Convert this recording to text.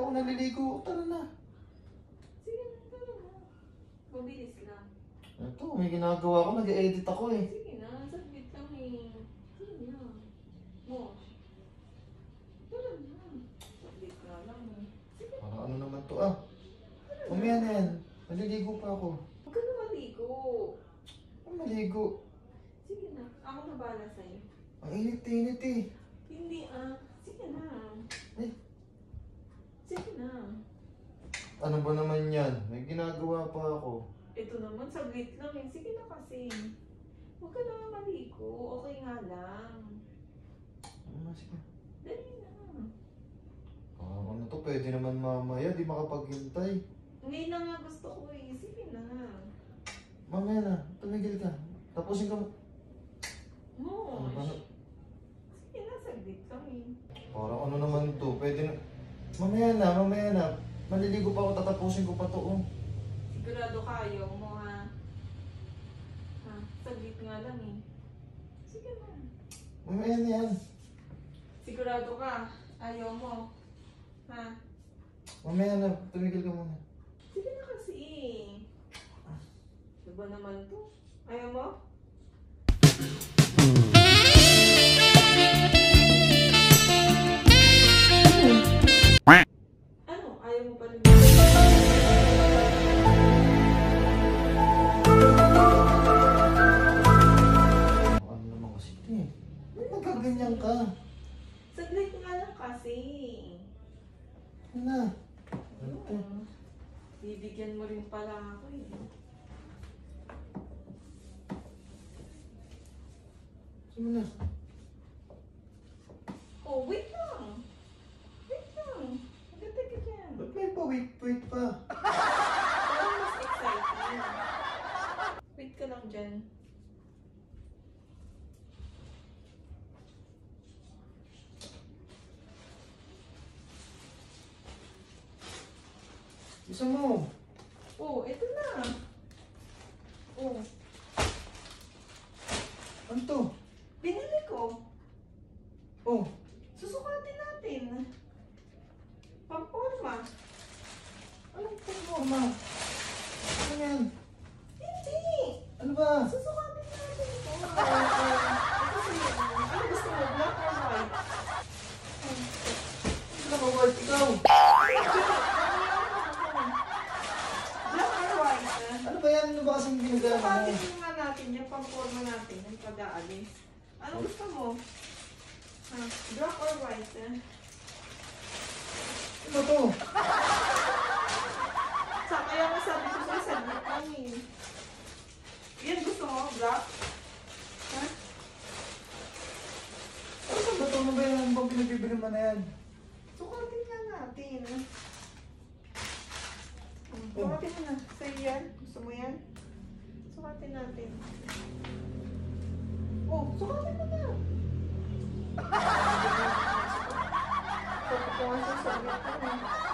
ako naliligo. Tara na. Sige na, tara na. Mabilis lang. Ito, may ginagawa ko. Nag-edit ako eh. Sige na, saglit lang eh. Sige na. Mosh. Tara na. Saglit na lang eh. Sige na. Parang ano naman to ah. Mamaya na yan. Naliligo pa ako. Huwag ka na maligo. Ang maligo. Sige na, ako na bahala sa'yo. Ang init-init eh. Hindi ah. Sige na. Eh. Sige na. Ano ba naman yan? May ginagawa pa ako. Ito naman, saglit lang eh. Sige na kasi. Huwag ka na maligo. Okay nga lang. Ano, sige. Dali na. Ano to? Pwede naman mamaya. Di makapaghintay. Ngayon na nga gusto ko eh. Sige na. Mamaya na. Tumigil ka. Tapusin ka. Ano ba? Mosh. Sige na, saglit lang eh. Parang ano naman to? Pwede na. Mamaya na, mamaya na. Maliligo pa ako, tatapusin ko pa to. Oh. Sigurado ka, ayaw mo ha. Ha? Saglit nga lang eh. Sige na. Mamaya na yan. Sigurado ka, ayaw mo. Ha? Mamaya na, tumigil ka muna. Sige na kasi eh. Diba naman to? Ayaw mo? Ano? Ayaw mo pa rin? Ano naman kasi ito eh. Ba't nagkaganyan ka? Saglit nga lang kasi. Ano na? Ano to? Bibigyan mo rin pala ako eh. Ano na? Oh, wait lang. Wait lang. Maganda ka dyan. Ba't may pa-wait pa? Parang mas exciting. Wait ka lang dyan. Isa mo. Oh, ito na. Oh, Ano to? binili ko. Oh, Susukatin natin. Pamporma. anong pagmama? Ano yan? Hindi. Ano ba? Susukatin natin ito. Ito sa'yo. Ano gusto mo? Black or white? Ano ba, Bart? Ikaw? Black or white? Ano ba yan? Ano ba kasing ginagawa mo? Susukatin nga natin yung pamporma natin. Yung pag-aalis. Ano gusto mo? Ha? Black or white? Ano to? Kaya nga sabi ko sa saglit lang eh. Yan gusto mo? Black? Ha? Ano ba to? Ano ba yan? Ano bang pinagbibili mo na yan? Sukatin nga natin. Sukatin mo na. Sa'yo yan? Gusto mo yan? Sukatin natin. Oh, sukatin mo na. Sabi ko nga sa saglit lang eh.